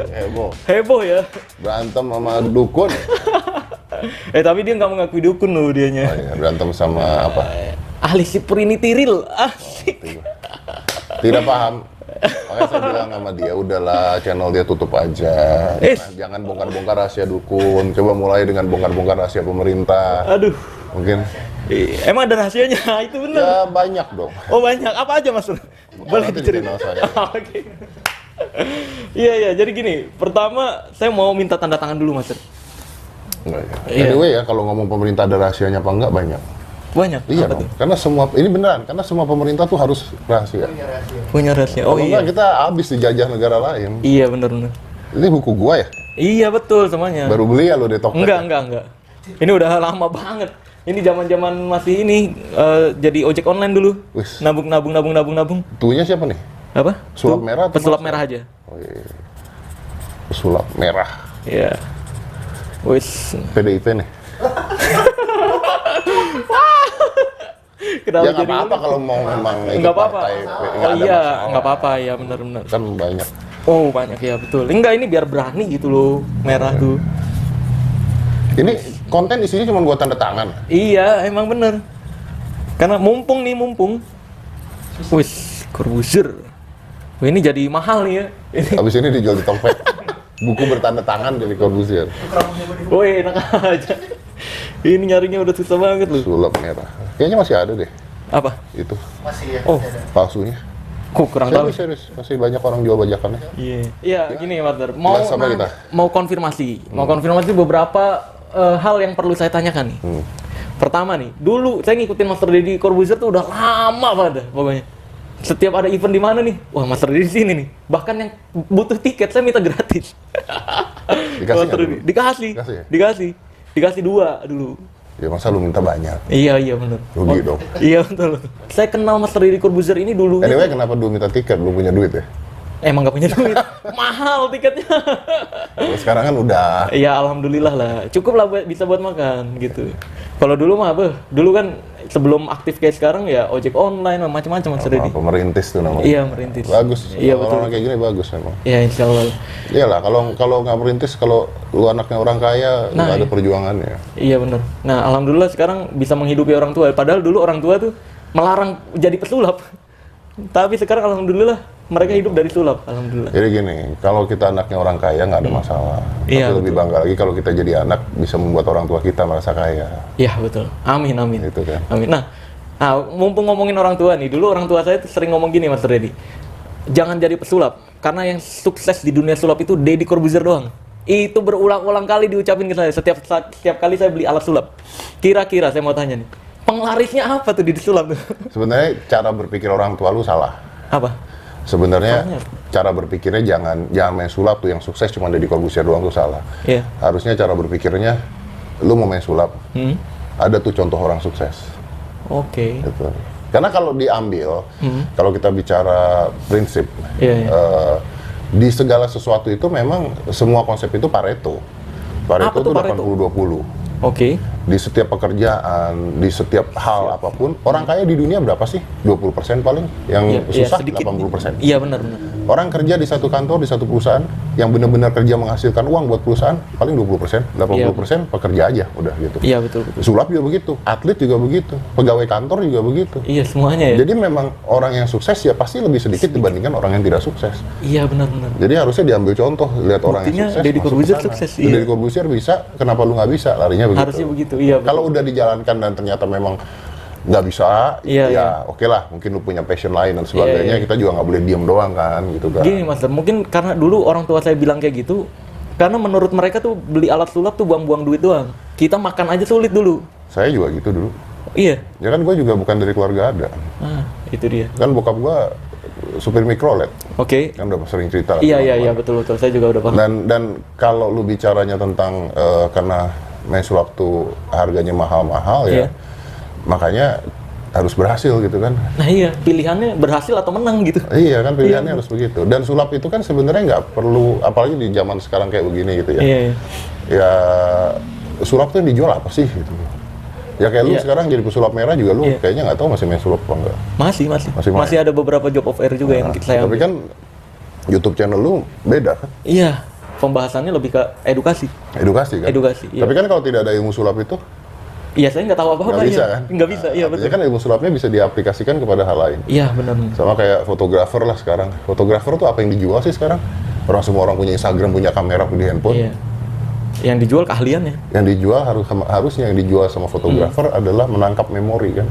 Heboh. Heboh ya. Berantem sama dukun. Tapi dia nggak mengakui dukun loh dianya. Oh, iya. Berantem sama apa? Ahli Siprinitiril. Asik. Tidak paham. Makanya saya bilang sama dia, udahlah channel dia tutup aja. Jangan bongkar-bongkar rahasia dukun. Coba mulai dengan bongkar-bongkar rahasia pemerintah. Aduh. Mungkin. Emang ada rahasianya? Itu benar. Ya banyak dong. Oh banyak. Apa aja Mas? Boleh Nanti di diceritain. channel saya. Oke. Iya, jadi gini. Pertama, saya mau minta tanda tangan dulu Mas. Enggak ya. Iya. Anyway ya, kalau ngomong pemerintah ada rahasianya apa enggak, banyak. Banyak? Iya Apa dong. tuh? Karena semua, ini beneran, karena semua pemerintah tuh harus rahasia. Punya rahasia. Oh Kalau iya. enggak kita habis dijajah negara lain. Iya benar. Ini buku gua ya? Iya betul semuanya. Baru beli ya lo di Tokped? Enggak. Ini udah lama banget. Ini zaman-zaman masih ini jadi ojek online dulu. Wis. Nabung. Tuhnya siapa nih? Apa? Sulap merah atau Pesulap masker? merah aja. Oh iya. Pesulap merah. Iya. Wis. PDIP nih. Kenapa Ya nggak apa-apa kalau mau memang ikut Nggak apa-apa. partai, Oh nggak ada iya, masalah. nggak apa-apa ya benar. Kan banyak. Oh banyak ya betul. Enggak ini biar berani gitu loh merah tuh. Ini konten isinya cuma buat tanda tangan. Iya emang bener. Karena mumpung. Wis Corbuzier. Wah, ini jadi mahal nih ya. Ini. Habis ini dijual di Tokped. Buku bertanda tangan dari Corbuzier. Woi enak aja. Ini nyarinya udah susah banget loh. Sulap merah. Kayaknya masih ada deh. Apa? Itu Masih ya. Oh, palsunya. kok kurang tahu. Serius. Masih banyak orang jual bajakannya. Iya, gini Master. Mau Bahas apa kita? mau konfirmasi. Mau konfirmasi beberapa hal yang perlu saya tanyakan nih. Pertama nih, dulu saya ngikutin Master Deddy Corbuzier tuh udah lama banget pokoknya. Setiap ada event di mana nih, wah Master Deddy di sini nih. Bahkan yang butuh tiket saya minta gratis. Dikasih Master nggak Deddy. dulu? Dikasih. Dikasih ya? Dikasih 2 dulu. Ya masa lu minta banyak? Iya benar. Rugi dong. Iya betul. Saya kenal Master Deddy Corbuzier ini dulu. Anyway, kenapa dulu minta tiket? Belum punya duit ya? Emang nggak punya duit. Mahal tiketnya. Kalau sekarang kan udah. Iya, alhamdulillah lah. Cukup lah bisa buat makan gitu. Kalau dulu mah dulu kan sebelum aktif kayak sekarang ya ojek online macam-macam Mas Deddy. Pemerintis tuh namanya. Iya, merintis. Bagus. Iya, Kalau betul. orang kayak gini bagus memang. Iya, insyaallah. Iyalah, kalau nggak merintis, kalau lu anaknya orang kaya, Nah, nggak ada iya. perjuangannya. Iya benar. Nah, alhamdulillah sekarang bisa menghidupi orang tua. Padahal dulu orang tua tuh melarang jadi pesulap. Tapi sekarang alhamdulillah mereka hidup dari sulap, alhamdulillah. Jadi gini, kalau kita anaknya orang kaya nggak ada masalah. Iya, Tapi lebih bangga lagi kalau kita jadi anak bisa membuat orang tua kita merasa kaya. Iya, betul. Amin. Gitu kan. Amin. Nah, mumpung ngomongin orang tua nih, dulu orang tua saya tuh sering ngomong gini Mas Deddy. Jangan jadi pesulap, karena yang sukses di dunia sulap itu Deddy Corbuzier doang. Itu berulang-ulang kali diucapin ke saya setiap kali saya beli alat sulap. Kira-kira saya mau tanya nih, penglarisnya apa tuh di sulap tuh? Sebenarnya cara berpikir orang tua lu salah. Apa? Sebenarnya Salahnya cara berpikirnya jangan main sulap tuh yang sukses cuma Deddy Corbuzier doang tuh salah. Iya. Harusnya cara berpikirnya lu mau main sulap. Ada tuh contoh orang sukses. Oke. Gitu. Karena kalau diambil, kalau kita bicara prinsip, Iya. di segala sesuatu itu memang semua konsep itu Pareto. Apa Pareto tuh itu Pareto? 80-20. Oke. Di setiap pekerjaan, di setiap hal apapun, orang kaya di dunia berapa sih? 20% paling. Yang susah sedikit. 80%. Iya, benar. Orang kerja di satu kantor, di satu perusahaan, yang benar-benar kerja menghasilkan uang buat perusahaan, paling 20%, 80% pekerja aja, udah gitu. Iya, betul. Sulap juga begitu, atlet juga begitu, pegawai kantor juga begitu. Iya, semuanya ya. Jadi memang orang yang sukses ya pasti lebih sedikit dibandingkan orang yang tidak sukses. Iya, benar. Jadi harusnya diambil contoh, lihat orang Buktinya yang sukses. Deddy masuk Corbuzier ke sana. sukses, Tuh, iya. Deddy Corbuzier bisa, kenapa lu nggak bisa? Larinya begitu. Harusnya begitu. Iya, betul. Kalau udah dijalankan dan ternyata memang nggak bisa, Iya, ya iya. oke lah, mungkin lu punya passion lain dan sebagainya, Iya. kita juga nggak boleh diem doang kan, gitu kan. Gini Mas, mungkin karena dulu orang tua saya bilang kayak gitu, karena menurut mereka tuh beli alat sulap tuh buang-buang duit doang. Kita makan aja sulit dulu. Saya juga gitu dulu. Iya. Ya kan gue juga bukan dari keluarga ada. Itu dia. Kan bokap gue supir mikrolet, Oke. kan udah sering cerita. lah Iya, kemana-mana. betul. Saya juga udah paham. Dan kalau lu bicaranya tentang karena main sulap tuh harganya mahal-mahal Iya. ya, makanya harus berhasil gitu kan. Nah iya, pilihannya berhasil atau menang gitu. Iya kan pilihannya harus begitu. Dan sulap itu kan sebenarnya nggak perlu, apalagi di zaman sekarang kayak begini gitu ya. Iya. Ya sulap tuh yang dijual apa sih gitu. Ya kayak lu Iya. sekarang jadi pesulap merah juga lu Iya. kayaknya nggak tahu masih main sulap apa enggak. Masih. Masih main. Masih ada beberapa job of air juga yang saya Tapi ambil. kan YouTube channel lu beda kan? Iya, pembahasannya lebih ke edukasi. Edukasi kan? Edukasi, iya. Tapi kan kalau tidak ada ilmu sulap itu, Iya, saya nggak tahu apa-apa. nggak bisa ya. kan? Nggak bisa, iya betul. Artinya kan ilmu sulapnya bisa diaplikasikan kepada hal lain. Iya, benar. Sama kayak fotografer lah sekarang. Fotografer tuh apa yang dijual sih sekarang? Semua orang punya Instagram, punya kamera, punya handphone. Iya. Yang dijual keahliannya. Yang dijual harusnya yang dijual sama fotografer adalah menangkap memori kan.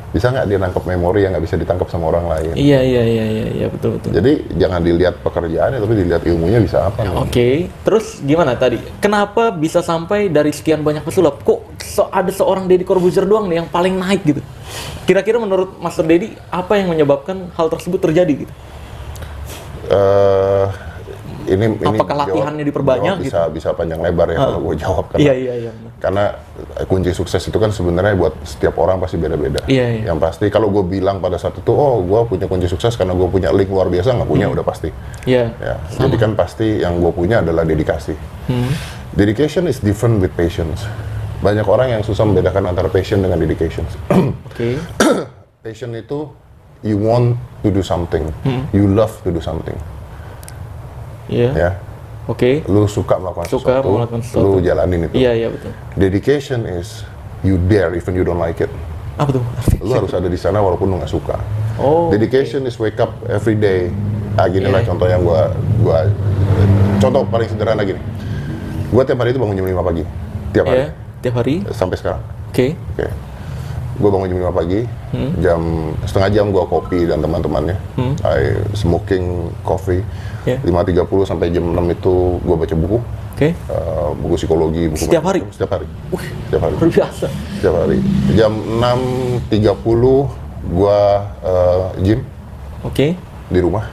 Bisa nggak dia nangkap memori yang nggak bisa ditangkap sama orang lain? Iya, betul. Jadi jangan dilihat pekerjaannya, tapi dilihat ilmunya bisa apa nih. Oke, terus gimana tadi? Kenapa bisa sampai dari sekian banyak pesulap? Kok ada seorang Deddy Corbuzier doang nih yang paling naik gitu? Kira-kira menurut Master Deddy, apa yang menyebabkan hal tersebut terjadi gitu? Ini Apakah latihannya diperbanyak gitu? Bisa panjang lebar ya kalau gue jawab kan. Iya. Karena kunci sukses itu kan sebenarnya buat setiap orang pasti beda-beda. Iya. Yang pasti kalau gue bilang pada saat itu, oh gue punya kunci sukses karena gue punya link luar biasa, nggak punya udah pasti. Iya. Ya, jadi kan pasti yang gue punya adalah dedikasi. Dedication is different with patience. Banyak orang yang susah membedakan antara passion dengan dedication. Oke. Passion itu you want to do something, you love to do something. Iya. Ya, Oke. lu suka melakukan sesuatu, lu jalanin itu. Iya, betul. Dedication is you dare even you don't like it. Apa tuh? Lu harus ada di sana walaupun lu nggak suka. Oh. Dedication is wake up every day. Gini lah contoh yang gua contoh paling sederhana gini. Gua tiap hari itu bangun jam 5 pagi. Tiap hari. Iya, tiap hari. Sampai sekarang. Oke. Gue bangun jam 5 pagi, setengah jam gue kopi dan teman-temannya. I smoking coffee. 5.30 sampai jam 6 itu gue baca buku. Buku psikologi, buku Setiap hari? Setiap hari. Setiap hari. Luar biasa. Setiap hari. Jam 6.30 gue gym. Di rumah.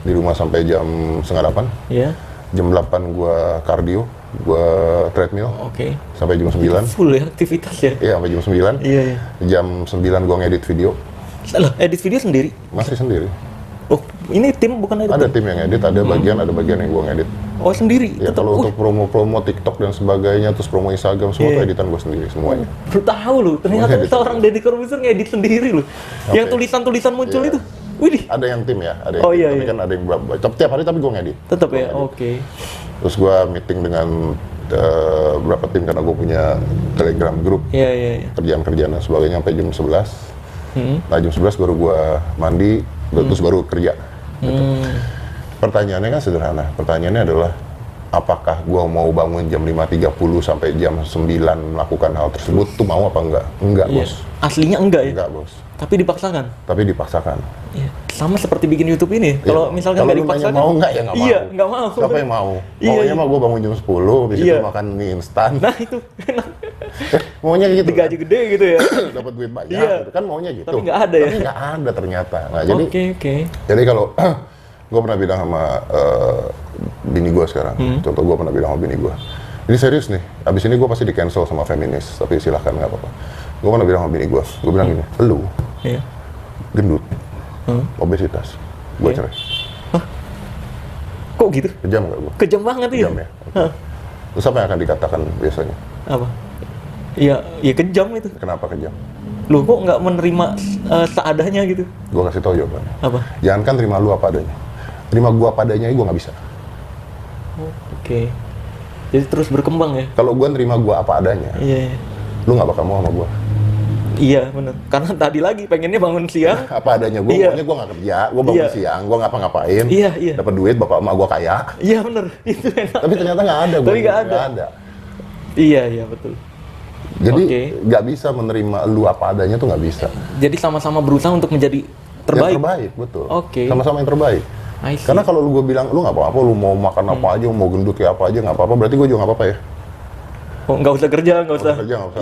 Di rumah sampai jam setengah 8. Iya. Jam 8 gue cardio. Gue treadmill sampai jam 9. Full ya aktivitas ya? Iya, sampai jam 9. Iya. Jam 9 gue ngedit video. Edit video sendiri? Masih sendiri. Oh, ini tim bukan edit? Ada tim yang edit, ada bagian yang gue ngedit. Oh, sendiri? Ya, kalau untuk promo-promo TikTok dan sebagainya, terus promo Instagram, semua itu editan gue sendiri semuanya. Baru tahu lu, ternyata seorang Deddy Corbuzier ngedit sendiri lu. Yang tulisan-tulisan muncul itu. Widih. Ada yang tim ya, ada yang tapi kan ada yang tiap hari tapi gue ngedit. Tetap ya, oke. Terus gue meeting dengan beberapa tim karena gue punya Telegram group. Iya. Kerjaan-kerjaan dan sebagainya sampai jam 11. Nah jam 11 baru gue mandi, terus baru kerja. Gitu. Pertanyaannya kan sederhana. Pertanyaannya adalah apakah gue mau bangun jam 5.30 sampai jam 9 melakukan hal tersebut tuh mau apa enggak? Enggak, Bos. Aslinya enggak ya? Enggak, Bos. Tapi dipaksakan? Tapi dipaksakan. Iya. Sama seperti bikin YouTube ini. Kalau misalkan nggak dipaksakan. Kalau mau enggak ya nggak mau. Iya, nggak mau. Siapa yang mau? Maunya mah gue bangun jam 10, habis itu makan mie instan. Nah itu. Maunya gitu. Digaji gede gitu ya. Dapat duit banyak gitu. Kan maunya gitu. Tapi nggak ada ya? Tapi nggak ada ternyata. Nah jadi jadi kalau gue pernah bilang sama bini gue sekarang, contoh gue pernah bilang sama bini gue, ini serius nih, abis ini gue pasti di cancel sama feminis, tapi silahkan nggak apa-apa. Gue pernah bilang sama bini gue bilang gini, lu gendut, obesitas, gue cerai. Hah? Kok gitu? Kejam nggak gue? Kejam banget ya? Kejam ya. Terus apa yang akan dikatakan biasanya? Apa? Iya kejam itu. Kenapa kejam? Lu kok nggak menerima seadanya gitu? Gue kasih tau jawabannya. Apa? Jangan kan terima lu apa adanya. Terima gua apa adanya, gue nggak bisa. Oke. Jadi terus berkembang ya? Kalau gua nerima gua apa adanya, lu nggak bakal mau sama gua. Iya benar. Karena tadi lagi pengennya bangun siang. Apa adanya, gua maunya gua nggak kerja, gua bangun siang, gua ngapa-ngapain, dapat duit, bapak emak gua kaya. Iya benar. Itu enak. Tapi ternyata nggak ada, Tapi nggak ada. Iya betul. Jadi nggak bisa menerima lu apa adanya tuh nggak bisa. Jadi sama-sama berusaha untuk menjadi terbaik. Yang terbaik, betul. Oke. Sama-sama yang terbaik. Karena kalau lu gue bilang lu nggak apa-apa, lu mau makan apa aja, mau gendut kayak apa aja nggak apa-apa, berarti gue juga nggak apa-apa ya. Oh, nggak usah kerja, nggak usah.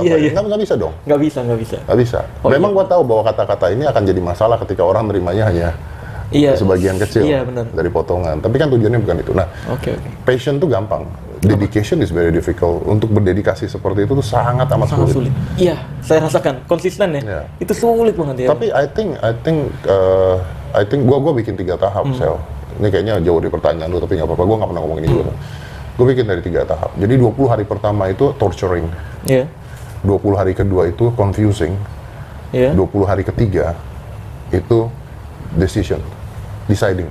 Iya. Nggak bisa dong. Nggak bisa. Nggak bisa. Memang gue tahu bahwa kata-kata ini akan jadi masalah ketika orang menerimanya hanya sebagian kecil dari potongan. Tapi kan tujuannya bukan itu. Nah, passion tuh gampang. Dedication is very difficult. Untuk berdedikasi seperti itu tuh sangat amat sulit. Iya, saya rasakan konsisten ya. Itu sulit banget ya. Tapi I think gua bikin 3 tahap sel. Ini kayaknya jauh dari pertanyaan lu, tapi nggak apa-apa. Gua nggak pernah ngomong ini juga. Gue bikin dari 3 tahap. Jadi 20 hari pertama itu torturing. 20 hari kedua itu confusing. 20 hari ketiga itu decision. deciding.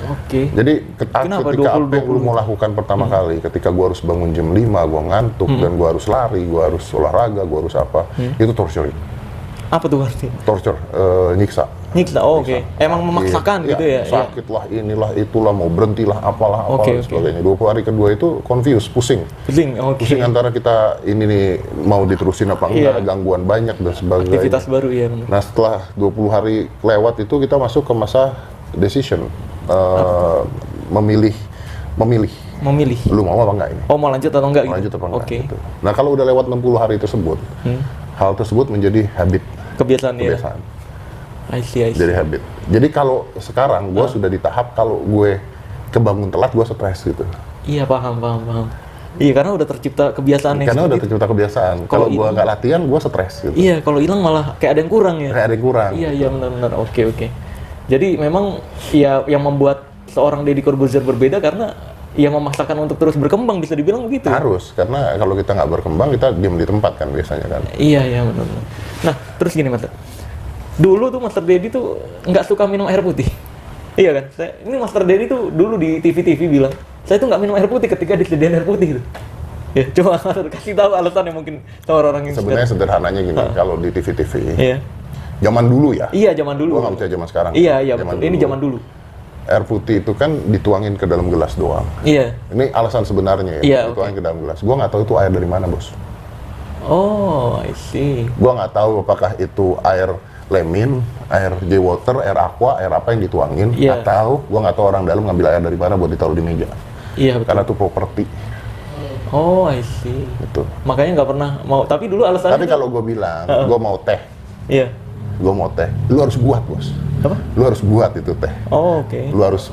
Oke. Jadi ketika apa yang lu mau lakukan pertama kali, ketika gua harus bangun jam 5, gua ngantuk, dan gua harus lari, gua harus olahraga, gua harus apa, itu torturing. Apa tuh artinya? Torture, nyiksa. Nyiksa, oke. Emang memaksakan gitu ya? Sakit lah, inilah, itulah, mau berhentilah, apalah, dan sebagainya. 20 hari kedua itu confused, pusing. Pusing antara kita ini nih mau diterusin apa enggak, gangguan banyak dan sebagainya. Aktivitas baru ya. Nah setelah 20 hari lewat itu kita masuk ke masa decision. Memilih. Lu mau apa enggak ini? Oh, mau lanjut atau enggak? Lanjut apa enggak? Gitu. Nah kalau udah lewat 60 hari tersebut, hal tersebut menjadi habit. Kebiasaan. I see. Jadi habit. Jadi kalau sekarang gue sudah di tahap kalau gue kebangun telat gue stres gitu. Iya, paham. Iya, karena udah tercipta kebiasaan. Karena udah tercipta kebiasaan. Kalau gue nggak latihan, gue stres gitu. Iya, kalau hilang malah kayak ada yang kurang ya. Iya, benar. Oke. Jadi memang ya yang membuat seorang Deddy Corbuzier berbeda karena ia memaksakan untuk terus berkembang, bisa dibilang begitu. Harus, karena kalau kita nggak berkembang, kita diam di tempat kan biasanya kan. Iya, benar. Nah, terus gini Master. Dulu tuh Master Deddy tuh nggak suka minum air putih. Iya kan? Ini Master Deddy tuh dulu di TV bilang, saya tuh nggak minum air putih ketika disediain air putih gitu. Ya, coba kasih tahu alasannya mungkin sama orang yang sebenarnya sederhananya gini, kalau di TV. Iya. Zaman dulu ya? Iya, zaman dulu. Gua nggak percaya zaman sekarang. Iya, betul. Ini zaman dulu. Air putih itu kan dituangin ke dalam gelas doang. Iya. Ini alasan sebenarnya ya, dituangin ke dalam gelas. Gua nggak tahu itu air dari mana, Bos. Oh, I see. Gua nggak tahu apakah itu air lemin, air J water, air aqua, air apa yang dituangin, atau gua nggak tahu orang dalam ngambil air dari mana buat ditaruh di meja. Iya, betul. Karena itu properti. Oh, I see. Itu. Makanya nggak pernah mau. Tapi dulu alasannya. Tapi kalau gua bilang, gua mau teh. Iya. Gua mau teh. Lu harus buat, Bos. Apa? Lu harus buat itu teh. Oh, oke. Lu harus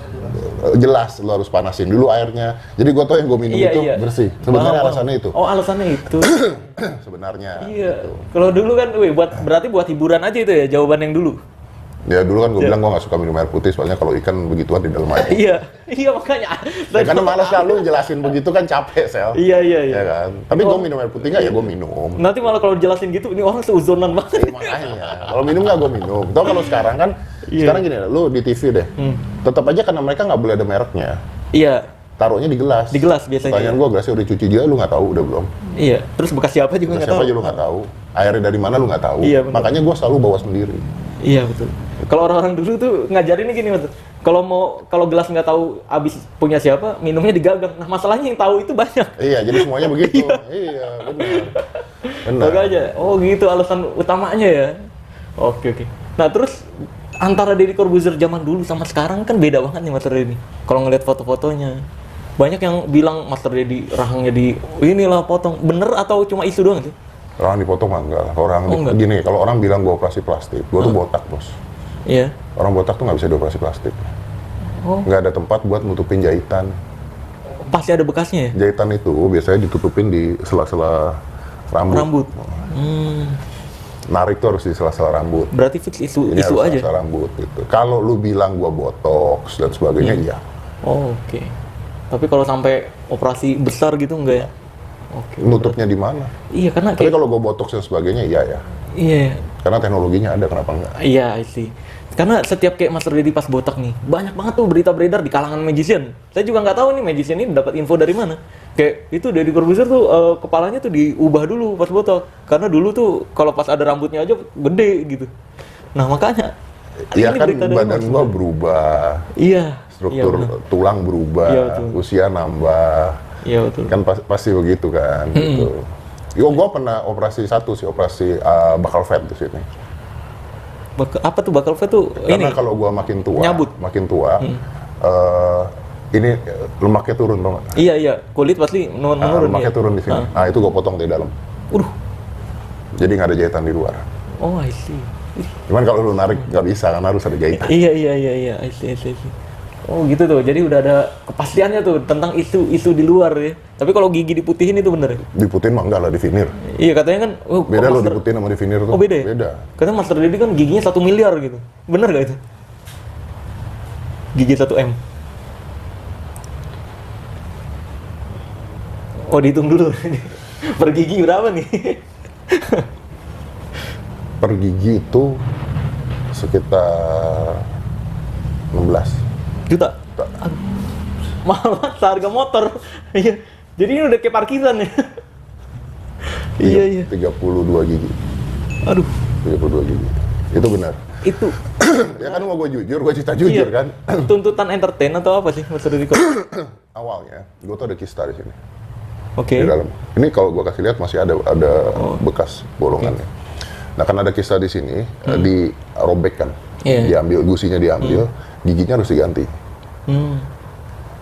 jelas, lu harus panasin dulu airnya. Jadi gua tau yang gua minum itu bersih. Sebenarnya alasannya itu. Oh, alasannya itu. Sebenarnya. Iya. Gitu. Kalau dulu kan, berarti buat hiburan aja itu ya jawaban yang dulu. Ya dulu kan gue bilang gue nggak suka minum air putih soalnya kalau ikan begituan di dalam air. Iya makanya. Ya, karena malas kalau jelasin begitu kan capek Sel. Iya. Ya kan. Tapi gue minum air putih nggak ya gue minum. Nanti malah kalau jelasin gitu ini orang seuzonan banget. Makanya kalau minum nggak gue minum. Tau kalau sekarang kan, sekarang gini, lu di TV deh. Tetap aja karena mereka nggak boleh ada mereknya. Iya. Taruhnya di gelas. Di gelas biasanya. Pertanyaan gue gelasnya udah cuci dia, lu nggak tahu udah belum? Iya. Terus bekas siapa juga nggak tahu. Siapa aja lu nggak tahu. Airnya dari mana lu nggak tahu. Iya. Makanya gue selalu bawa sendiri. Iya betul. Kalau orang-orang dulu tuh ngajarinnya gini, Mas. Kalau gelas nggak tahu abis punya siapa, minumnya digagang. Nah, masalahnya yang tahu itu banyak. Iya, jadi semuanya begitu. Iya, benar. Makanya, oh gitu alasan utamanya ya. Oke. Nah, terus antara Deddy Corbuzier zaman dulu sama sekarang kan beda banget nih Master Deddy. Kalau ngeliat foto-fotonya, banyak yang bilang Master Deddy rahangnya inilah potong. Bener atau cuma isu doang sih? Orang dipotong mah enggak lah. Gini, kalau orang bilang gua operasi plastik, gua tuh botak, Bos. Iya. Orang botak tuh nggak bisa dioperasi plastik. Nggak ada tempat buat nutupin jahitan. Pasti ada bekasnya ya? Jahitan itu biasanya ditutupin di sela-sela rambut. Narik tuh harus di sela-sela rambut. Berarti fix isu aja? Sela-sela rambut gitu. Kalau lu bilang gua botox dan sebagainya, iya. Oh, oke. Tapi kalau sampai operasi besar gitu enggak ya? Oke. Nutupnya di mana? Iya, karena tapi kalau gua botox dan sebagainya, iya ya. Iya. Karena teknologinya ada, kenapa enggak? Iya, I see. Karena setiap kayak Master Deddy pas botak nih, banyak banget tuh berita beredar di kalangan magician. Saya juga nggak tahu nih magician ini dapat info dari mana. Kayak itu Deddy Corbuzier tuh kepalanya tuh diubah dulu pas botak. Karena dulu tuh kalau pas ada rambutnya aja gede gitu. Nah makanya. Iya kan badan gua berubah. Iya. Struktur tulang berubah, usia nambah. Iya betul. Kan pasti begitu kan. Gitu. Gua pernah operasi operasi bakal fat di sini. Apa tuh bakal fat tuh? Karena kalau gua makin tua, ini lemaknya turun, tau nggak? Iya, kulit pasti menurun. Lemaknya turun di sini. Nah itu gua potong di dalam. Jadi nggak ada jahitan di luar. Oh, I see. Cuman kalau lu narik nggak bisa, karena harus ada jahitan. Iya, I see. Oh gitu tuh, jadi udah ada kepastiannya tuh tentang isu di luar ya. Tapi kalau gigi diputihin itu bener ya? Diputihin mah enggak lah, divinir. Iya katanya kan. Beda lo diputihin sama divinir tuh. Oh beda ya? Beda. Katanya Master Deddy kan giginya 1 miliar gitu. Bener gak itu? Gigi 1 M. Oh dihitung dulu. Per gigi berapa nih? Per gigi itu sekitar 16 juta. Aduh. Mahal banget seharga motor. Iya. Jadi ini udah kayak parkiran ya. Iya. 32 gigi. Aduh. 32 gigi. Itu benar. Itu. Ya kan mau gue jujur, gue cerita jujur kan. Tuntutan entertain atau apa sih Mas Rudi? Awalnya, gue tuh ada kista di sini. Oke. Di dalam. Ini kalau gue kasih lihat masih ada bekas bolongannya. Nah, kan ada kista di sini, dirobek kan. Diambil, gusinya diambil, giginya harus diganti.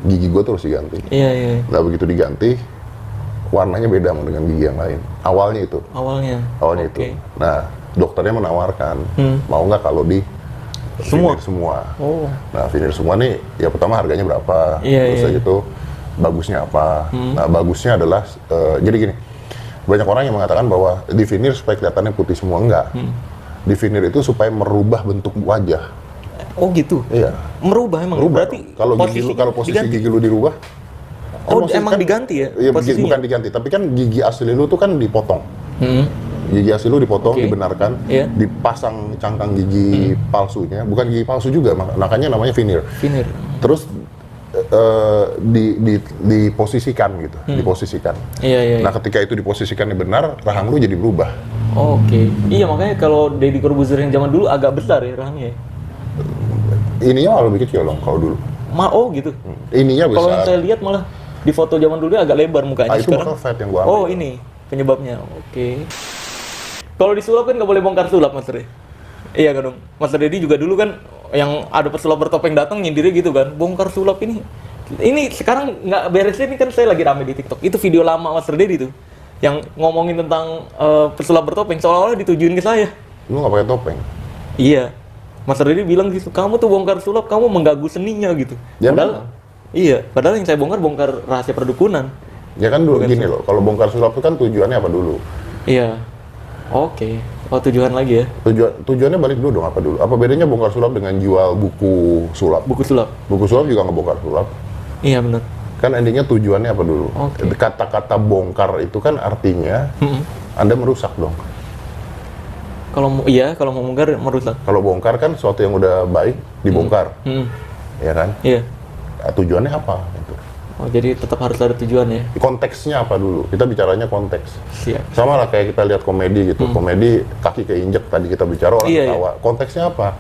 Gigi gue terus diganti. Iya. Nah, begitu diganti, warnanya beda dengan gigi yang lain. Awalnya itu. Awalnya itu. Nah, dokternya menawarkan, mau nggak kalau di veneer semua. Nah, veneer semua nih, ya pertama harganya berapa, terus gitu, bagusnya apa. Nah, bagusnya adalah, jadi gini, banyak orang yang mengatakan bahwa di veneer supaya kelihatannya putih semua, enggak. Di veneer itu supaya merubah bentuk wajah. Oh gitu? Iya. Merubah emang? Berarti kalau posisi gigi lu dirubah, oh emang diganti ya? Iya, bukan diganti, tapi kan gigi asli lu tuh kan dipotong. Gigi asli lu dipotong, dibenarkan, dipasang cangkang gigi palsunya, bukan gigi palsu juga, makanya namanya veneer. Terus diposisikan gitu, diposisikan. Iya. Nah, ketika itu diposisikannya benar, rahang lu jadi berubah. Oke. Iya, makanya kalau Deddy Corbuzier yang zaman dulu agak besar ya rahangnya. Ininya malah lebih kecil dong kalau dulu. Oh gitu. Ininya besar. Kalau yang saya lihat malah di foto zaman dulu agak lebar mukanya. Itu bakal fat yang gua ambil. Oh, ini penyebabnya. Oke. Kalau disulap kan nggak boleh bongkar sulap, Mas Deddy. Iya kan dong. Mas Deddy juga dulu kan yang ada pesulap bertopeng datang nyindirnya gitu kan. Bongkar sulap ini. Ini sekarang nggak beres, ini kan saya lagi rame di TikTok. Itu video lama Mas Deddy tuh. Yang ngomongin tentang pesulap bertopeng seolah-olah ditujuin ke saya. Lu nggak pakai topeng? Iya. Mas Deddy bilang gitu, kamu tuh bongkar sulap, kamu mengganggu seninya gitu. Ya, padahal, iya, padahal yang saya bongkar rahasia perdukunan. Ya kan dulu gini loh, kalau bongkar sulap itu kan tujuannya apa dulu? Iya. Oke. Oh, tujuan lagi ya? Tujuannya balik dulu dong, apa dulu? Apa bedanya bongkar sulap dengan jual buku sulap? Buku sulap? Buku sulap juga ngebongkar sulap. Iya, benar. Kan endingnya tujuannya apa dulu? Kata-kata bongkar itu kan artinya Anda merusak dong. Kalau mau bongkar merusak. Kalau bongkar kan sesuatu yang udah baik dibongkar, ya kan? Iya. Nah, tujuannya apa? Gitu. Oh, jadi tetap harus ada tujuannya. Konteksnya apa dulu? Kita bicaranya konteks. Siap. Sama lah kayak kita lihat komedi gitu. Komedi kaki keinjek tadi kita bicara orang ketawa. Iya. Konteksnya apa?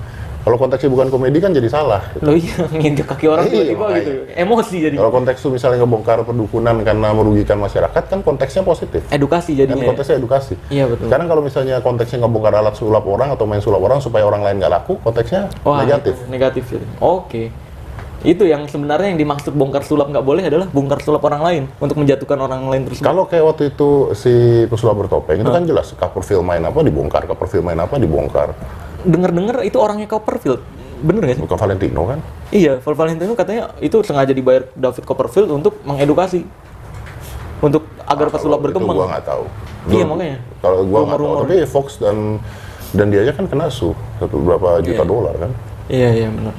Kalau konteksnya bukan komedi kan jadi salah. Gitu. Loh iya, nginjek kaki orang tiba-tiba gitu. Emosi jadi. Kalau konteks itu misalnya ngebongkar perdukunan karena merugikan masyarakat kan konteksnya positif. Edukasi jadinya. Kan konteksnya edukasi. Iya betul. Sekarang kalau misalnya konteksnya ngebongkar alat sulap orang atau main sulap orang supaya orang lain nggak laku, konteksnya negatif. Negatif jadi. Oke. Itu yang sebenarnya yang dimaksud bongkar sulap nggak boleh adalah bongkar sulap orang lain untuk menjatuhkan orang lain tersebut. Kalau kayak waktu itu si pesulap bertopeng itu kan jelas Copperfield main apa dibongkar, Copperfield main apa dibongkar. Dengar-dengar itu orangnya Copperfield. Bener nggak sih? Bukan Valentino kan? Iya, Valentino katanya itu sengaja dibayar David Copperfield untuk mengedukasi, untuk agar pesulap berkembang. Itu gua nggak tahu. Iya makanya. Kalau gua nggak tahu, tapi Fox dan dia aja kan kena berapa juta dolar kan? Iya benar.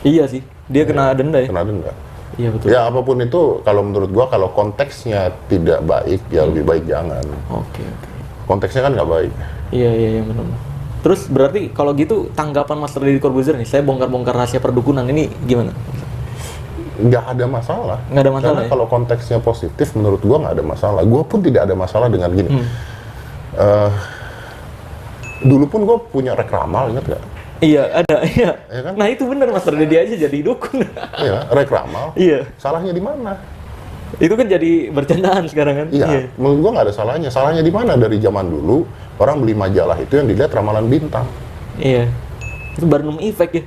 Iya sih, dia kena denda ya. Kena denda. Iya betul. Ya apapun itu, kalau menurut gua kalau konteksnya tidak baik, ya lebih baik jangan. Oke. Konteksnya kan nggak baik. Iya benar. Terus berarti kalau gitu tanggapan Mas Deddy Corbuzier nih, saya bongkar-bongkar rahasia perdukunan ini gimana? Nggak ada masalah. Nggak ada masalah. Karena kalau konteksnya positif, menurut gua nggak ada masalah. Gua pun tidak ada masalah dengan gini. Dulu pun gua punya rek ramal, ingat nggak? Iya ada, iya. Ya kan? Nah itu benar Mas Deddy aja jadi dukun. Iya, rek ramal. Iya. Salahnya di mana? Itu kan jadi bercandaan sekarang kan? Iya. Menurut gua nggak ada salahnya. Salahnya di mana? Dari zaman dulu orang beli majalah itu yang dilihat ramalan bintang. Iya. Itu Barnum Effect ya?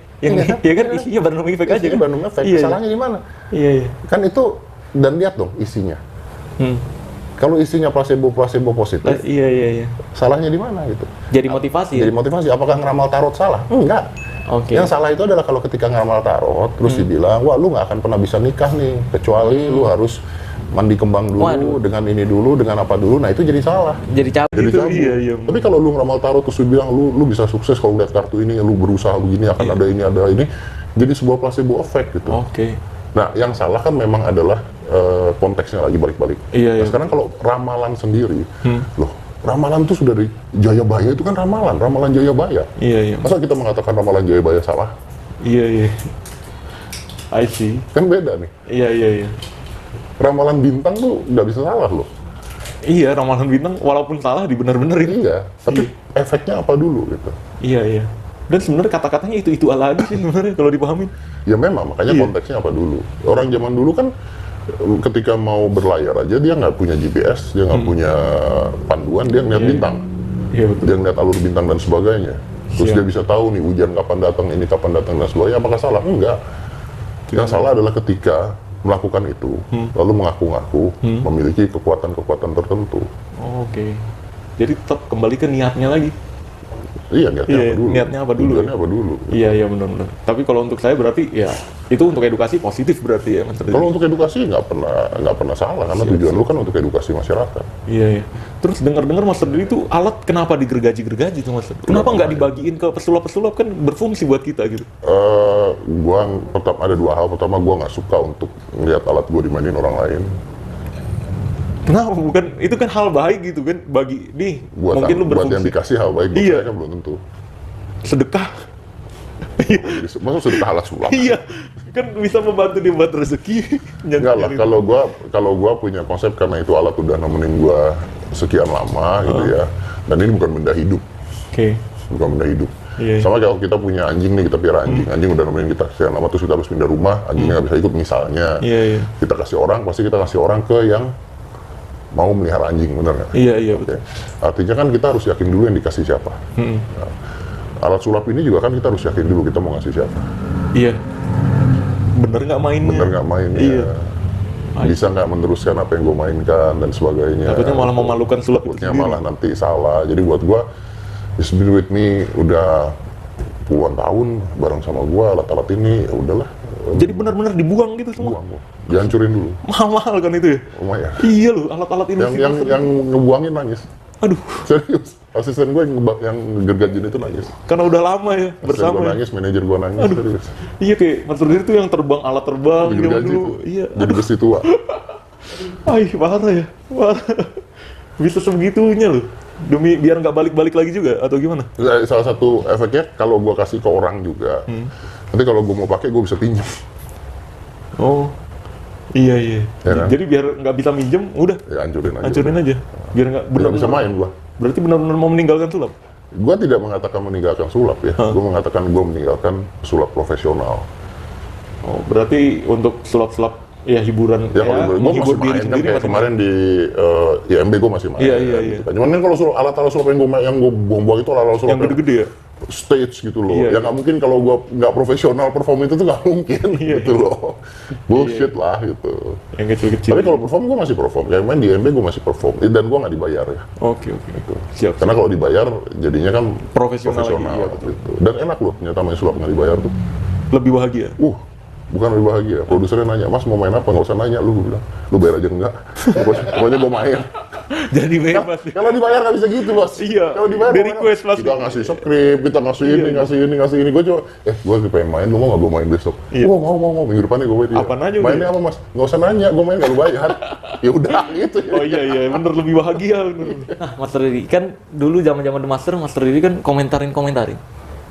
Iya kan isinya Barnum Effect aja kan? Barnum Effect. Iya, salahnya di mana? Iya. Kan itu, dan lihat dong isinya. Kalau isinya placebo positif, iya. salahnya di mana gitu? Jadi motivasi. Jadi motivasi. Apakah ngeramal tarot salah? Enggak. Oke. Yang salah itu adalah kalau ketika ngeramal tarot, terus dibilang, wah lu nggak akan pernah bisa nikah nih, kecuali lu harus mandi kembang dulu, dengan ini dulu, dengan apa dulu. Nah itu jadi salah. Jadi cabut. Iya. Tapi kalau lu ngeramal tarot terus bilang lu bisa sukses kalau lihat kartu ini, lu berusaha begini akan ada ini, jadi sebuah placebo effect gitu. Oke. Nah, yang salah kan memang adalah konteksnya lagi balik-balik. Iya. Nah, sekarang kalau ramalan sendiri, loh, ramalan itu sudah dari Jayabaya itu kan ramalan Jayabaya. Iya. Masa kita mengatakan ramalan Jayabaya salah? Iya. I see. Kan beda nih. Iya. Ramalan bintang tuh nggak bisa salah loh. Iya, ramalan bintang walaupun salah dibener-benerin. Iya, tapi efeknya apa dulu gitu. Iya. Dan sebenarnya kata-katanya itu aja sih sebenarnya kalau dipahamin. Ya memang, makanya konteksnya apa dulu. Orang zaman dulu kan ketika mau berlayar aja dia nggak punya GPS, dia nggak punya panduan, dia ngeliat bintang. Iya, betul. Dia ngeliat alur bintang dan sebagainya. Terus dia bisa tahu nih hujan kapan datang, ini kapan datang dan sebagainya. Apakah salah? Enggak. Yang salah adalah ketika melakukan itu, lalu mengaku-ngaku memiliki kekuatan-kekuatan tertentu. Oke. Jadi tetap kembali ke niatnya lagi. Iya, niatnya apa dulu? Tujuannya apa dulu? Iya, benar. Tapi kalau untuk saya berarti ya itu untuk edukasi positif berarti ya, Mas. Kalau untuk edukasi nggak pernah salah karena tujuan lu kan untuk edukasi masyarakat. Iya. Terus dengar-dengar Mas Terdiri itu alat kenapa digergaji tuh Mas? Kenapa nggak dibagiin ke pesulap-pesulap, kan berfungsi buat kita gitu? Gua ada dua hal. Pertama, gua nggak suka untuk ngeliat alat gua dimainin orang lain. Kenapa? Bukan, itu kan hal baik gitu kan, bagi nih mungkin lu berfungsi. Buat yang dikasih hal baik, buat saya kan belum tentu. Sedekah. Maksud sedekah alat sulap. Iya, kan bisa membantu dia buat rezeki. Enggak lah, kalau gua punya konsep karena itu alat udah nemenin gua sekian lama gitu ya. Dan ini bukan benda hidup. Oke. Bukan benda hidup. Iya. Sama kalau kita punya anjing nih, kita piara anjing. Anjing udah nemenin kita sekian lama, terus kita harus pindah rumah, anjingnya nggak bisa ikut misalnya. Iya. Kita kasih orang, pasti kita kasih orang ke yang mau melihara anjing, bener nggak? Iya. Okay. Artinya kan kita harus yakin dulu yang dikasih siapa. Nah, alat sulap ini juga kan kita harus yakin dulu kita mau ngasih siapa. Iya. Bener nggak mainnya? Iya. Bisa nggak meneruskan apa yang gue mainkan dan sebagainya. Takutnya malah memalukan sulap itu sendiri. Malah nanti salah. Jadi buat gue, it's been with me udah puluhan tahun bareng sama gue, alat-alat ini ya udahlah. Jadi benar-benar dibuang gitu semua? Buang, dihancurin dulu. Mahal kan itu ya? Lumayan. Iya loh, alat-alat ini. Yang ngebuangin nangis. Aduh. Serius. Asisten gue yang gergajin itu nangis. Karena udah lama ya bersama. Gue nangis, manajer gue nangis. Aduh. Serius. Iya, kayak Mas Terdiri itu yang terbang, alat terbang zaman dulu. Iya. Jadi besi tua. Parah ya. Bisa sebegitunya loh. Demi biar nggak balik-balik lagi juga atau gimana? Salah satu efeknya kalau gue kasih ke orang juga. Nanti kalau gue mau pakai gue bisa pinjam. Oh, iya. Ya kan? Jadi biar nggak bisa minjem, udah. Ya, hancurin aja. Biar nggak bisa main gue. Berarti benar-benar mau meninggalkan sulap? Gue tidak mengatakan meninggalkan sulap ya. Gue mengatakan gue meninggalkan sulap profesional. Oh, berarti untuk sulap-sulap ya hiburan. Ya kalau menghibur diri sendiri kan kemarin di IMB gue masih main. Iya. Gitu. Cuman kan kalau alat-alat sulap yang gue buang-buang itu alat-alat sulap yang gede-gede ya? Stage gitu loh. Ya nggak mungkin kalau gue nggak profesional perform itu tuh nggak mungkin gitu loh. Bullshit lah gitu. Yang kecil-kecil. Tapi kalau perform gue masih perform. Kayak main di IMB gue masih perform. Dan gue nggak dibayar ya. Oke. Gitu. Siap. Karena kalau dibayar jadinya kan profesional gitu. Dan enak loh ternyata main sulap nggak dibayar tuh. Lebih bahagia? Bukan lebih bahagia. Produsernya nanya, "Mas mau main apa?" Nggak usah nanya, lu bilang. Lu bayar aja enggak. Pokoknya gue main. Jadi bebas. Kalau dibayar nggak bisa gitu, Bos. Iya. Kalau dibayar di request Mas. Kita ngasih skrip, kita ngasih ini, ngasih ini. Gue coba, gue pengen main, lu mau nggak gue main besok? Mau. Minggu depan nih gue main. Apaan aja? Mainnya apa, Mas? Nggak usah nanya, gue main nggak lu bayar. Ya udah gitu. Oh iya, bener lebih bahagia. Nah, Mas Terdiri kan dulu zaman-zaman The Master, Mas Terdiri kan komentarin.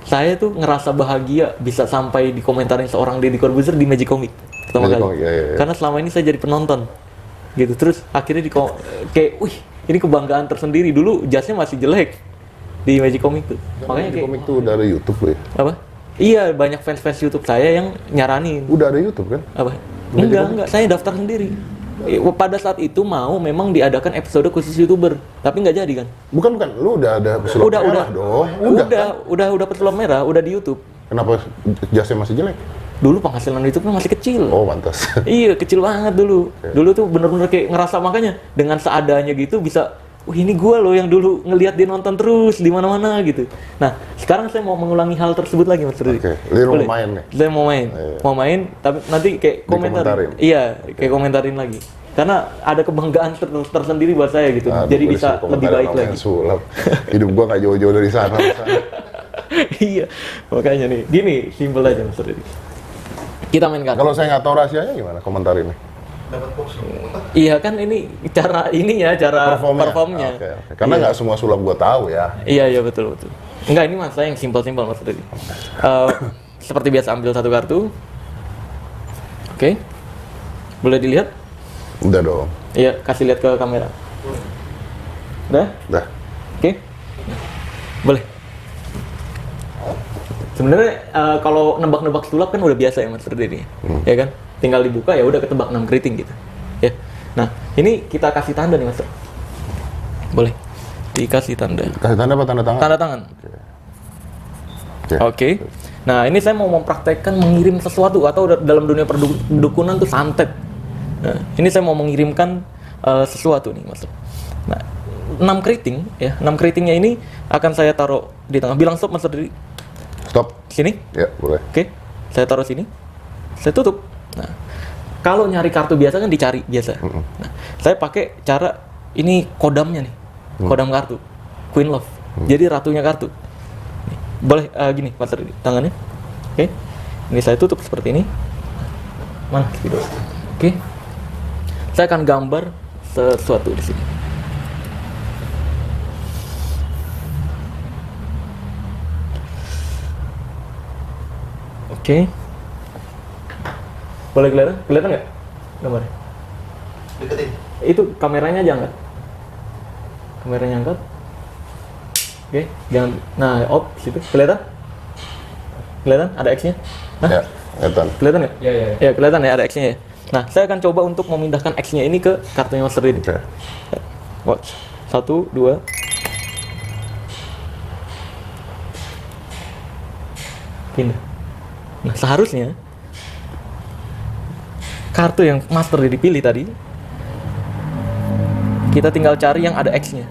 Saya tuh ngerasa bahagia bisa sampai dikomentarin seorang Deddy Corbuzier di Magic Comic pertama kali. Iya. Karena selama ini saya jadi penonton. Gitu. Terus akhirnya kayak, wih, ini kebanggaan tersendiri. Dulu jasnya masih jelek di Magic Comic tuh. Makanya Magic Comic tuh udah ada YouTube loh ya? Apa? Iya, banyak fans YouTube saya yang nyaranin. Udah ada YouTube kan? Apa? Enggak. Saya daftar sendiri. Pada saat itu memang diadakan episode khusus YouTuber, tapi nggak jadi kan? Bukan, lu udah ada pesulap merah dong. Udah pesulap merah, udah di YouTube. Kenapa jasnya masih jelek? Dulu penghasilan YouTube-nya masih kecil. Oh, pantas. Iya, kecil banget dulu. Dulu tuh bener-bener kayak ngerasa, makanya dengan seadanya gitu bisa, ini gue loh yang dulu ngelihat dia nonton terus di mana-mana gitu. Nah, sekarang saya mau mengulangi hal tersebut lagi, Mas Rudi. Oke, lu mau main nih? Saya mau main, tapi nanti kayak komentarin. Iya, kayak komentarin lagi. Karena ada kebanggaan tersendiri buat saya gitu. Jadi bisa lebih baik lagi. Sulap. Hidup gua nggak jauh-jauh dari sana. Iya, makanya nih, gini, simpel aja Mas Rudi. Kita main kartu. Kalau saya nggak tahu rahasianya gimana komentarinnya? Iya kan ini cara performnya. Okay. Karena nggak semua sulap gua tahu ya. Iya betul. Enggak, ini Mas saya yang simpel Mas Rudi. Seperti biasa ambil satu kartu. Oke. Boleh dilihat? Udah dong. Iya, kasih lihat ke kamera. Udah? Udah. Oke. Boleh. Sebenarnya kalau nebak-nebak sulap kan udah biasa ya Mas Ferdi, ya kan? Tinggal dibuka ya udah ketebak 6 keriting gitu. Ya. Nah, ini kita kasih tanda nih Mas. Boleh. Dikasih tanda. Kasih tanda apa tanda tangan? Tanda tangan. Oke. Oke. Nah, ini saya mau mempraktekkan mengirim sesuatu atau dalam dunia perdukunan tuh santet. Nah, ini saya mau mengirimkan sesuatu nih Mas. Nah, 6 keriting ya. 6 keritingnya ini akan saya taruh di tengah. Bilang stop Mas Ferdi. Stop. Sini. Ya, boleh. Oke, saya taruh sini. Saya tutup. Nah, kalau nyari kartu biasa kan dicari biasa. Nah, saya pakai cara ini kodamnya nih. Kodam kartu. Queen Love. Jadi ratunya kartu. Nih, boleh gini, Mas Ferdi, tangannya. Oke. Ini saya tutup seperti ini. Mana video? Oke. Saya akan gambar sesuatu di sini. Oke. Boleh kelihatan? Kelihatan nggak gambarnya? Deketin. Itu kameranya aja angkat. Kameranya angkat. Oke, jangan. Nah, situ kelihatan? Kelihatan? Ada X-nya? Hah? Ya, kelihatan. Kelihatan nggak? Iya. Ya, kelihatan ya ada X-nya ya. Nah, saya akan coba untuk memindahkan X-nya ini ke kartunya Mas Ferdi. Oke. Watch. 1, 2. Pindah. Nah, seharusnya kartu yang master dipilih tadi, kita tinggal cari yang ada X-nya.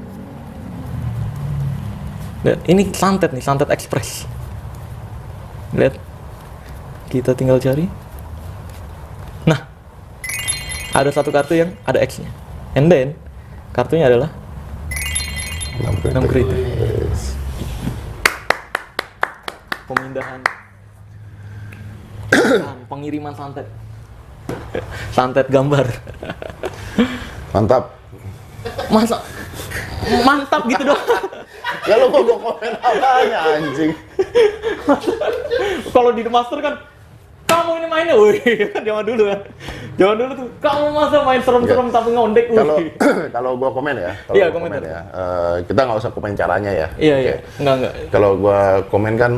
Lihat, ini santet nih, santet express. Lihat, kita tinggal cari. Nah, ada satu kartu yang ada X-nya. And then, kartunya adalah 6 keriting. Yes. Pemindahan. Pengiriman santet. Santet gambar. Mantap. Masa mantap gitu dong. Ya lu kok komen apanya anjing? Kalau di The Master kan kamu ini mainnya, wih, kan zaman dulu kan. Zaman dulu tuh kamu masa main serem-serem tapi ngondek, wih. Kalau gua komen ya, Iya, gua komentar. ya. Kita nggak usah komen caranya ya. Iya, Oke. iya. Enggak. Kalau gua komen kan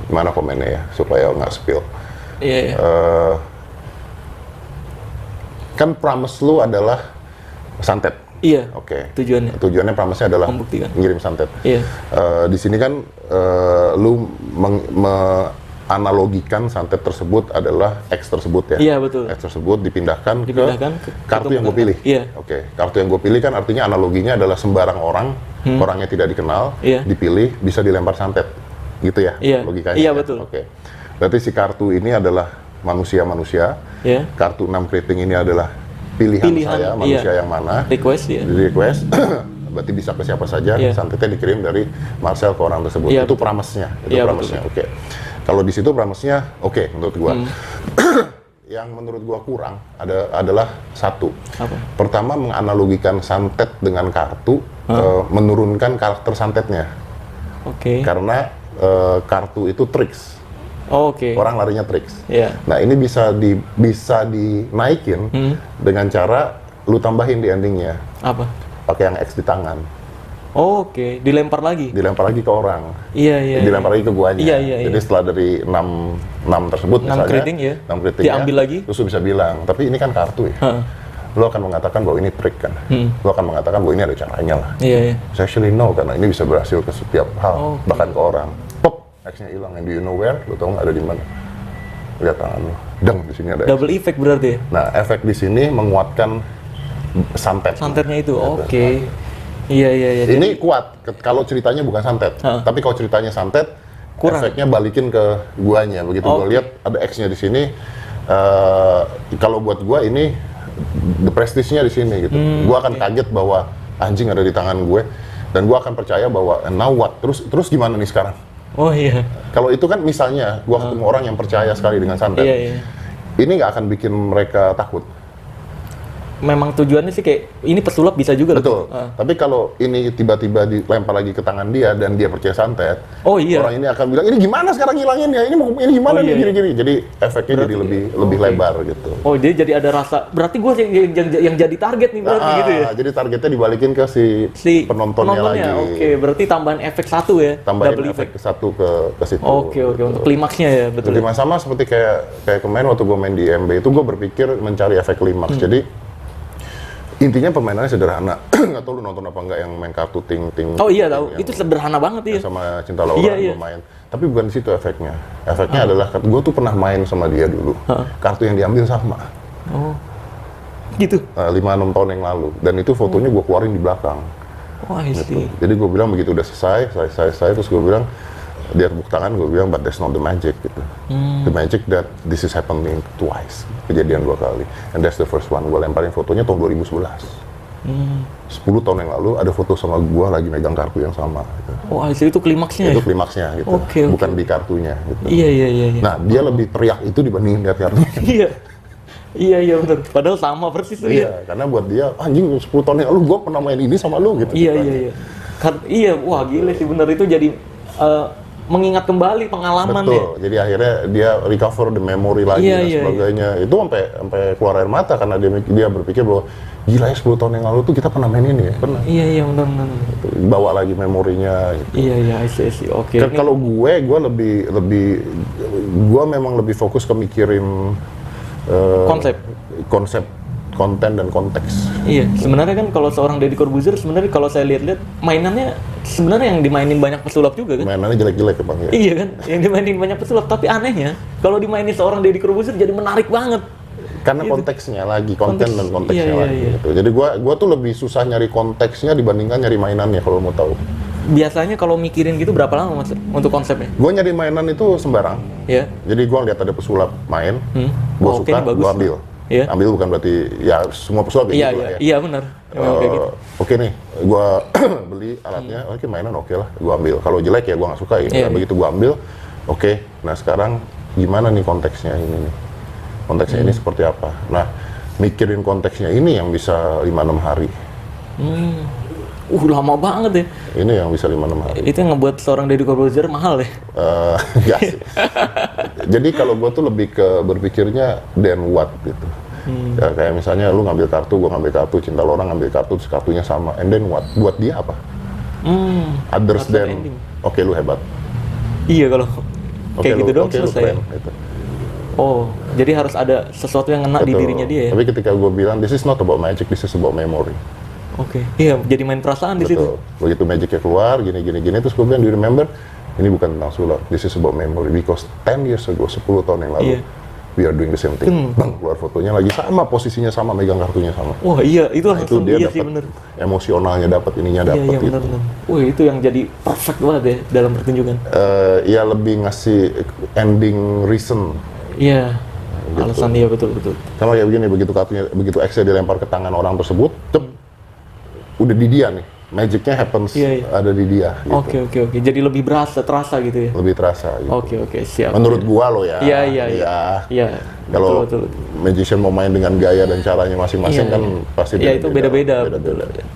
gimana komennya ya supaya nggak spill. Iya. Kan promise lu adalah santet. Iya. Oke. Tujuannya promise-nya adalah membuktikan. ngirim santet. Iya. Di sini kan lu menganalogikan santet tersebut adalah X tersebut ya. Iya, betul. X tersebut dipindahkan ke ke kartu yang gue pilih. Iya. Oke. Kartu yang gue pilih kan artinya analoginya adalah sembarang orang, orangnya tidak dikenal, Iya. dipilih bisa dilempar santet. Gitu ya Iya. logikanya. Iya, ya? betul. Oke. Berarti si kartu ini adalah manusia-manusia. Iya. Kartu 6 keriting ini adalah pilihan saya, manusia iya. yang mana. Request ya. Di request. Berarti bisa ke siapa saja, Iya. santetnya dikirim dari Marcel ke orang tersebut. Iya, Itu betul. promise-nya. Itu Iya, promise-nya. Oke. Kalau di situ promise-nya oke menurut gua. Yang menurut gua kurang adalah satu. Apa? Pertama menganalogikan santet dengan kartu, menurunkan karakter santetnya. Oke. Karena kartu itu tricks. Oke. Orang larinya tricks. Iya. Nah, ini bisa dinaikin dengan cara lu tambahin di endingnya. Apa? Pakai yang X di tangan. Oke, dilempar lagi. Dilempar lagi ke orang. Iya. Dilempar lagi ke guanya. Iya. Jadi setelah dari 6 tersebut 6 misalnya, keriting ya. 6 keriting Diambil lagi. Terus lu bisa bilang, tapi ini kan kartu ya. Heeh. Lu akan mengatakan bahwa ini trik kan. Lu akan mengatakan bahwa ini ada caranya lah. Iya. It's actually no, karena ini bisa berhasil ke setiap hal, Oke. bahkan ke orang. Pop, X-nya hilang. And do you know where? Lu tahu nggak ada di mana? Lihat tangan lu. Deng, di sini ada X. Double effect berarti ya. Nah, efek di sini menguatkan santet. Santetnya itu. Oke. Iya. Ini kuat kalau ceritanya bukan santet. Tapi kalau ceritanya santet, Kurang. efeknya balikin ke guanya. Begitu gua Oke. lihat ada X-nya di sini. Kalau buat gua ini the prestige-nya di sini gitu. Gua akan kaget bahwa anjing ada di tangan gue dan gua akan percaya bahwa now what? Terus gimana nih sekarang? Oh iya. Kalau itu kan misalnya gua ketemu orang yang percaya sekali dengan santet. Iya. Ini nggak akan bikin mereka takut. memang tujuannya sih kayak ini pesulap bisa juga. Betul. Tapi kalau ini tiba-tiba dilempar lagi ke tangan dia dan dia percaya santet, orang ini akan bilang ini gimana sekarang hilanginnya? Ini gimana nih gini-gini. Jadi efeknya jadi lebih lebar gitu. Oh, jadi ada rasa. Berarti gue yang jadi target nih berarti gitu ya. Jadi targetnya dibalikin ke si penontonnya lagi. Oke, berarti tambahan efek satu ya. Tambahin efek satu ke situ. Oke, untuk klimaksnya ya, betul. Klimaks sama seperti kayak kemarin waktu gue main di MB itu gue berpikir mencari efek klimaks. Jadi intinya permainannya sederhana. Nggak tahu lu nonton apa enggak yang main kartu ting-ting. Oh iya tahu. Itu sederhana banget ya. Sama Cinta Laura gue main. Tapi bukan di situ efeknya. Efeknya adalah gue tuh pernah main sama dia dulu. Kartu yang diambil sama. Oh. Gitu. 5-6 tahun yang lalu. Dan itu fotonya gue keluarin di belakang. Oh, I see. Gitu. Jadi gue bilang begitu udah selesai terus gue bilang dia tepuk tangan, gue bilang but that's not the magic gitu. The magic that this is happening twice, kejadian 2 kali, and that's the first one. Gue lemparin fotonya tahun 2011. 10 tahun yang lalu ada foto sama gue lagi megang kartu yang sama gitu. Oh, itu klimaksnya. Itu klimaksnya gitu. Bukan di kartunya gitu. Iya. Nah, dia lebih teriak itu dibanding lihat kartunya. Iya benar. Padahal sama persis tuh. Iya, karena buat dia anjing 10 tahun yang lalu gue pernah main ini sama lu gitu. Iya, wah gila sih bener itu jadi mengingat kembali pengalaman. Betul. Jadi akhirnya dia recover the memory lagi dan sebagainya. Itu sampai keluar air mata karena dia berpikir bahwa gila ya 10 tahun yang lalu tuh kita pernah main ini ya. Pernah. Iya benar. Bawa lagi memorinya gitu. Iya, I see. Oke. Kalau gue memang lebih fokus ke mikirin konsep konten dan konteks. Iya, sebenarnya kan kalau seorang Deddy Corbuzier sebenarnya kalau saya lihat-lihat mainannya sebenarnya yang dimainin banyak pesulap juga kan. Mainannya jelek-jelek ya Bang ya. Iya kan, yang dimainin banyak pesulap tapi anehnya kalau dimainin seorang Deddy Corbuzier jadi menarik banget. Karena konteksnya lagi, konten dan konteksnya lagi gitu. Jadi gua tuh lebih susah nyari konteksnya dibandingkan nyari mainannya kalau mau tahu. Biasanya kalau mikirin gitu berapa lama Mas untuk konsepnya? Gua nyari mainan itu sembarang. Iya. Jadi gua lihat ada pesulap main, gua suka, gua ambil. Yeah. Ambil bukan berarti ya semua pesulap kayak gitu lah ya. Iya benar. Oke nih, gua beli alatnya, oke mainan oke lah, gua ambil. Kalau jelek ya gua nggak suka ya. Begitu gua ambil, oke. Nah sekarang gimana nih konteksnya ini nih? Konteksnya ini seperti apa? Nah mikirin konteksnya ini yang bisa 5-6 hari. Lama banget ya. Ini yang bisa 5-6 hari. Itu yang ngebuat seorang Deddy Corbuzier mahal ya? Enggak sih. Jadi kalau gue tuh lebih ke berpikirnya then what gitu. Ya, kayak misalnya lu ngambil kartu, gue ngambil kartu, Cinta Laura ngambil kartu, terus kartunya sama. And then what? Buat dia apa? Others than, oke lu hebat. Iya kalau kayak gitu dong selesai. Gitu. Oh, jadi harus ada sesuatu yang ngena di dirinya dia ya? Tapi ketika gue bilang, this is not about magic, this is about memory. Oke, iya jadi main perasaan di situ. Begitu magicnya keluar, gini, terus gue bilang, do you remember? Ini bukan tentang sulap, this is about memory. Because 10 years ago, 10 tahun yang lalu, we are doing the same thing. Bang, keluar fotonya lagi sama, posisinya sama, megang kartunya sama. Wah iya, itu langsung dia sih bener. Emosionalnya dapat, ininya dapat gitu. Bener. Wah itu yang jadi perfect banget ya dalam pertunjukan. Ya lebih ngasih ending reason. Iya. Gitu. Alasan dia betul. Sama kayak begini, begitu X-nya dilempar ke tangan orang tersebut, udah di dia nih, magicnya happens ada di dia. Gitu. Oke. Jadi lebih terasa gitu ya? Lebih terasa. Gitu. Oke, siap. Menurut gua lo ya. Iya. Kalau magician mau main dengan gaya dan caranya masing-masing kan pasti beda. Iya itu beda-beda.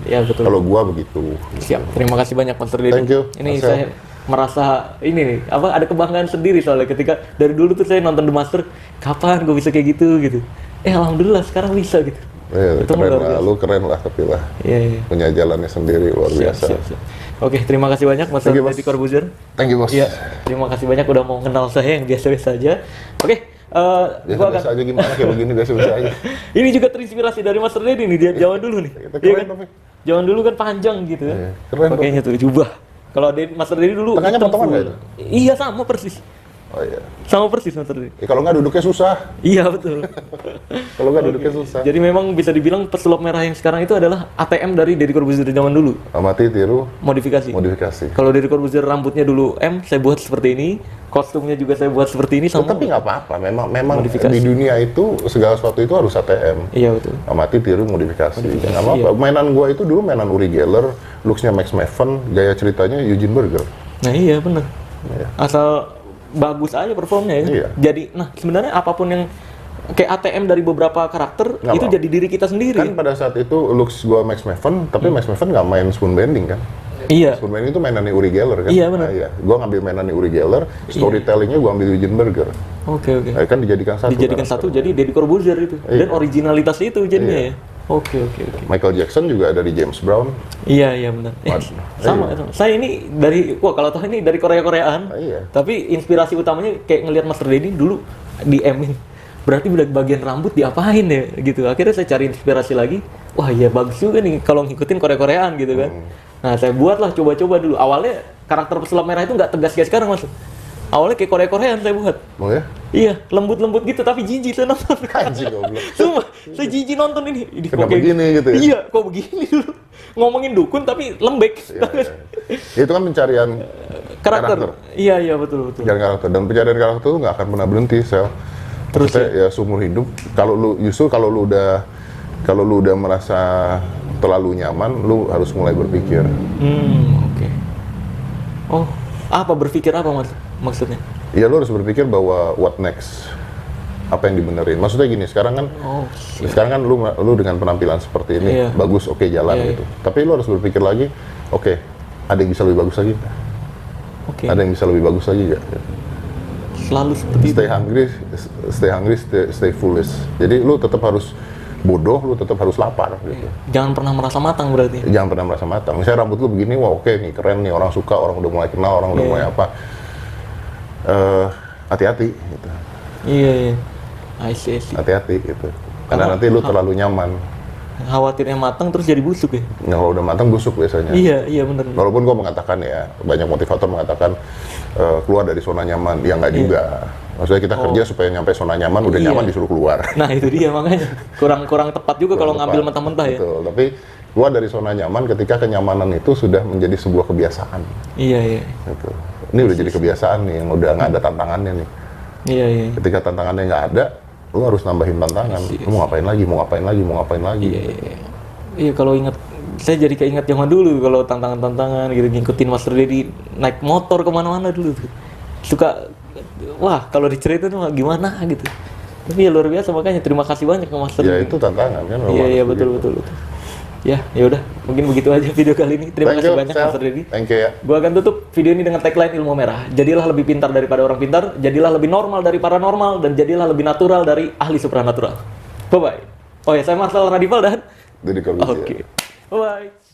Iya betul. Kalau gua begitu. Siap. Terima kasih banyak Mas Deddy. Thank you. Ini saya merasa ini nih ada kebanggaan sendiri soalnya ketika dari dulu tuh saya nonton The Master, kapan gue bisa kayak gitu. Alhamdulillah sekarang bisa gitu. Itu keren lah, lu keren lah tapi lah. Iya. Punya jalannya sendiri luar biasa. Siap. Oke, terima kasih banyak Mas Deddy Corbuzier. Thank you, Bos. Iya, terima kasih banyak udah mau kenal saya yang biasa-biasa aja. Oke, biasa aja gimana kayak begini biasa-biasa aja. Ini juga terinspirasi dari Mas Deddy nih, dia zaman dulu nih. Iya kan? Zaman dulu kan panjang gitu kan. Keren. Pakainya tuh jubah. Kalau Mas Deddy dulu tengahnya potongan nggak itu? Iya sama persis. Oh iya. Sama persis Mas Deddy. Kalau nggak duduknya susah. Iya betul. Kalau nggak duduknya susah. Jadi memang bisa dibilang pesulap merah yang sekarang itu adalah ATM dari Deddy Corbuzier zaman dulu. Amati, tiru, modifikasi. Kalau Deddy Corbuzier rambutnya dulu M, saya buat seperti ini. Kostumnya juga saya buat seperti ini. Tapi nggak apa-apa. Memang di dunia itu segala sesuatu itu harus ATM. Iya betul. Amati, tiru, modifikasi. Nggak apa-apa. Mainan gua itu dulu mainan Uri Geller, looks-nya Max Maven, gaya ceritanya Eugene Burger. Nah iya benar. Asal bagus aja performnya ya. Iya. Jadi, sebenarnya apapun yang kayak ATM dari beberapa karakter Nggak itu mau. jadi diri kita sendiri. Kan pada saat itu looks gua Max Maven, tapi Max Maven nggak main spoon bending kan? Iya. Spoon bending itu mainannya Uri Geller kan? Iya, benar. Nah, iya. Gua ngambil mainannya Uri Geller, storytellingnya gua ambil Eugene Berger. Oke. Kan dijadikan satu. Dijadikan satu jadi Deddy Corbuzier itu. Dan originalitas itu jadinya ya. Oke. Michael Jackson juga dari James Brown. Iya benar. Sama. Saya ini kalau tahu ini dari Korea-Koreaan. Iya. Tapi inspirasi utamanya kayak ngelihat Master Dedi dulu di M-in. Berarti bagian rambut diapain ya gitu. Akhirnya saya cari inspirasi lagi. Wah, ya bagus juga nih kalau ngikutin Korea-Koreaan gitu kan. Nah, saya buatlah coba-coba dulu. Awalnya karakter pesulap merah itu nggak tegas kayak sekarang, Mas. Awalnya kayak Korea-Koreaan saya buat. Oh ya? Iya, lembut-lembut gitu tapi jijik saya nonton. Anjing goblok. Sumpah, saya jijik nonton ini. Kenapa begini gitu ya? Iya, kok begini dulu. Ngomongin dukun tapi lembek. Itu kan pencarian Karakter. Iya, betul. Pencarian karakter. Dan pencarian karakter itu nggak akan pernah berhenti, Sel. Terus ya seumur hidup. Kalau lu udah merasa terlalu nyaman, lu harus mulai berpikir. Oke. Oh, apa berpikir apa maksudnya? Iya, lu harus berpikir bahwa what next, apa yang dibenerin. Maksudnya gini, sekarang kan lu dengan penampilan seperti ini bagus, oke, jalan gitu. Tapi lu harus berpikir lagi, oke, ada yang bisa lebih bagus lagi? Ada yang bisa lebih bagus lagi nggak? Selalu seperti stay hungry, stay foolish. Jadi lu tetap harus bodoh, lu tetap harus lapar gitu. Jangan pernah merasa matang berarti. Jangan pernah merasa matang. Misalnya rambut lu begini, wah oke nih, keren nih, orang suka, orang udah mulai kenal, orang udah mulai apa. Hati-hati gitu. Iya. I see. Hati-hati gitu. Karena nanti lu terlalu nyaman. Khawatirnya matang terus jadi busuk ya? Nah, kalau udah matang busuk biasanya. Iya benar. Walaupun gua mengatakan ya, banyak motivator mengatakan keluar dari zona nyaman, ya nggak juga. Maksudnya kita kerja supaya nyampe zona nyaman, udah nyaman disuruh keluar. Nah itu dia makanya kurang tepat juga kalau ngambil mentah-mentah ya. Betul, tapi keluar dari zona nyaman ketika kenyamanan itu sudah menjadi sebuah kebiasaan. Iya. Gitu. Ini udah jadi kebiasaan nih, yang udah nggak ada tantangannya nih. Iya. Ketika tantangannya nggak ada, lu harus nambahin tantangan. Lu mau ngapain lagi? Iya, kalau ingat, saya jadi keinget zaman dulu kalau tantangan-tantangan gitu, ngikutin Master Dedi naik motor kemana-mana dulu. Suka, wah kalau diceritain tuh gimana gitu. Tapi ya luar biasa, makanya terima kasih banyak ke Master Dedi. Ya itu tantangan kan. Iya betul. Ya udah, mungkin begitu aja video kali ini. Terima kasih banyak Master Dedi. Thank you ya. Gua akan tutup video ini dengan tagline ilmu merah. Jadilah lebih pintar daripada orang pintar, jadilah lebih normal dari paranormal, dan jadilah lebih natural dari ahli supranatural. Bye bye. Oh ya, saya Marcel Radival dan Deddy Corbuzier. Oke. Bye bye.